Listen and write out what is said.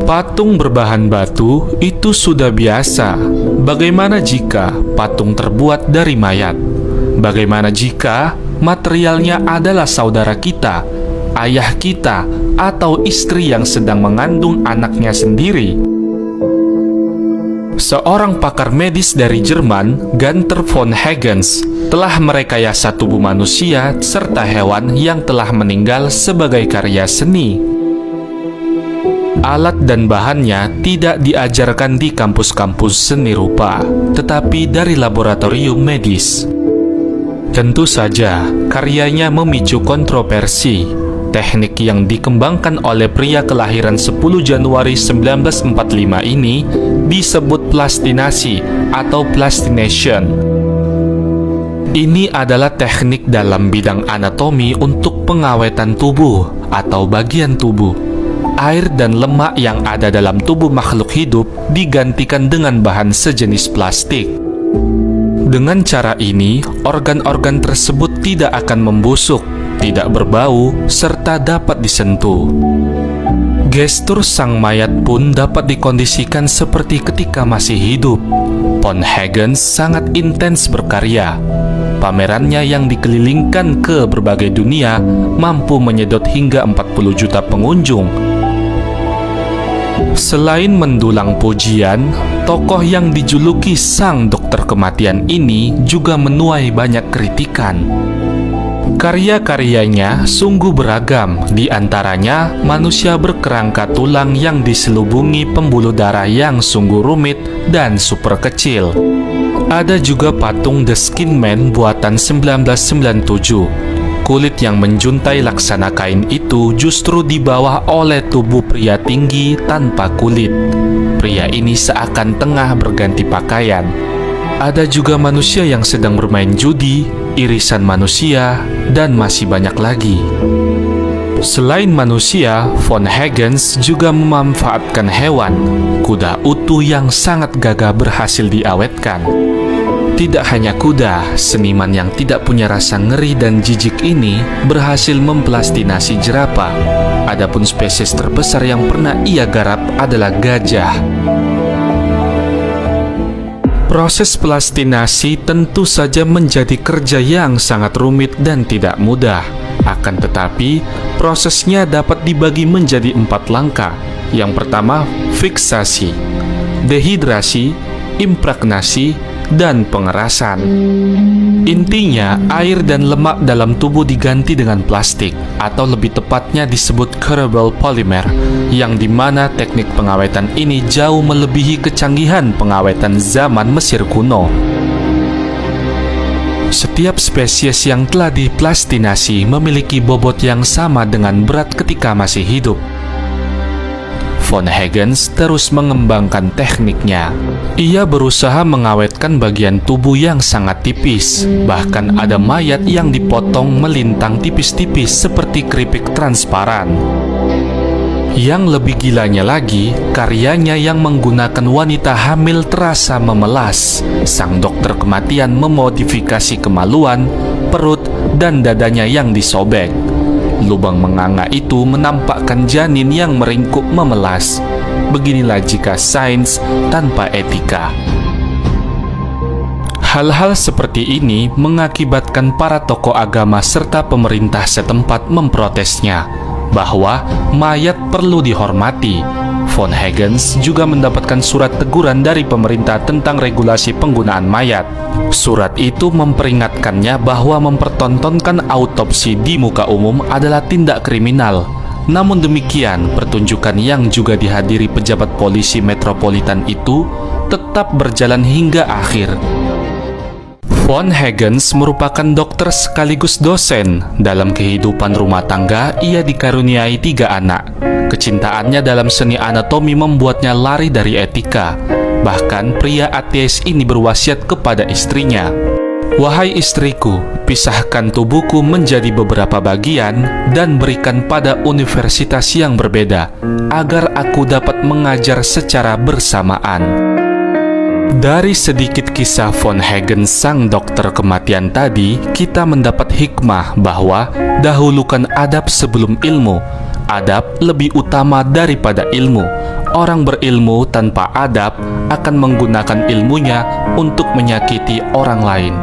Patung berbahan batu itu sudah biasa. Bagaimana jika patung terbuat dari mayat? Bagaimana jika materialnya adalah saudara kita, ayah kita, atau istri yang sedang mengandung anaknya sendiri? Seorang pakar medis dari Jerman, Gunther von Hagens, telah merekayasa tubuh manusia serta hewan yang telah meninggal sebagai karya seni. Alat dan bahannya tidak diajarkan di kampus-kampus seni rupa, tetapi dari laboratorium medis. Tentu saja, karyanya memicu kontroversi. Teknik yang dikembangkan oleh pria kelahiran 10 Januari 1945 ini disebut plastinasi atau plastination. Ini adalah teknik dalam bidang anatomi untuk pengawetan tubuh atau bagian tubuh. Air dan lemak yang ada dalam tubuh makhluk hidup digantikan dengan bahan sejenis plastik. Dengan cara ini, organ-organ tersebut tidak akan membusuk, tidak berbau, serta dapat disentuh. Gestur sang mayat pun dapat dikondisikan seperti ketika masih hidup. Von Hagens sangat intens berkarya. Pamerannya yang dikelilingkan ke berbagai dunia mampu menyedot hingga 40 juta pengunjung. Selain mendulang pujian, tokoh yang dijuluki sang dokter kematian ini juga menuai banyak kritikan. Karya-karyanya sungguh beragam, di antaranya manusia berkerangka tulang yang diselubungi pembuluh darah yang sungguh rumit dan super kecil. Ada juga patung The Skin Man buatan 1997. Kulit yang menjuntai laksana kain itu justru dibawa oleh tubuh pria tinggi tanpa kulit. Pria ini seakan tengah berganti pakaian. Ada juga manusia yang sedang bermain judi, irisan manusia, dan masih banyak lagi. Selain manusia, Von Hagens juga memanfaatkan hewan. Kuda utuh yang sangat gagah berhasil diawetkan. Tidak hanya kuda, seniman yang tidak punya rasa ngeri dan jijik ini berhasil memplastinasi jerapah. Adapun spesies terbesar yang pernah ia garap adalah gajah. Proses plastinasi tentu saja menjadi kerja yang sangat rumit dan tidak mudah. Akan tetapi, prosesnya dapat dibagi menjadi 4 langkah. Yang pertama, fiksasi, dehidrasi, impregnasi, dan pengerasan. Intinya, air dan lemak dalam tubuh diganti dengan plastik, atau lebih tepatnya disebut curable polymer, yang dimana teknik pengawetan ini jauh melebihi kecanggihan pengawetan zaman Mesir kuno. Setiap spesies yang telah diplastinasi memiliki bobot yang sama dengan berat ketika masih hidup. Von Hagens terus mengembangkan tekniknya. Ia berusaha mengawetkan bagian tubuh yang sangat tipis. Bahkan ada mayat yang dipotong melintang tipis-tipis seperti keripik transparan. Yang lebih gilanya lagi, karyanya yang menggunakan wanita hamil terasa memelas. Sang dokter kematian memodifikasi kemaluan, perut, dan dadanya yang disobek. Lubang menganga itu menampakkan janin yang meringkuk memelas. Beginilah jika sains tanpa etika. Hal-hal seperti ini mengakibatkan para tokoh agama serta pemerintah setempat memprotesnya, bahwa mayat perlu dihormati. Von Hagens juga mendapatkan surat teguran dari pemerintah tentang regulasi penggunaan mayat. Surat itu memperingatkannya bahwa mempertontonkan autopsi di muka umum adalah tindak kriminal. Namun demikian, pertunjukan yang juga dihadiri pejabat polisi metropolitan itu tetap berjalan hingga akhir. Von Hagens merupakan dokter sekaligus dosen. Dalam kehidupan rumah tangga, ia dikaruniai 3 anak. Kecintaannya dalam seni anatomi membuatnya lari dari etika. Bahkan pria ateis ini berwasiat kepada istrinya, "Wahai istriku, pisahkan tubuhku menjadi beberapa bagian dan berikan pada universitas yang berbeda, agar aku dapat mengajar secara bersamaan." Dari sedikit kisah von Hagen sang dokter kematian tadi, kita mendapat hikmah bahwa dahulukan adab sebelum ilmu. Adab lebih utama daripada ilmu. Orang berilmu tanpa adab akan menggunakan ilmunya untuk menyakiti orang lain.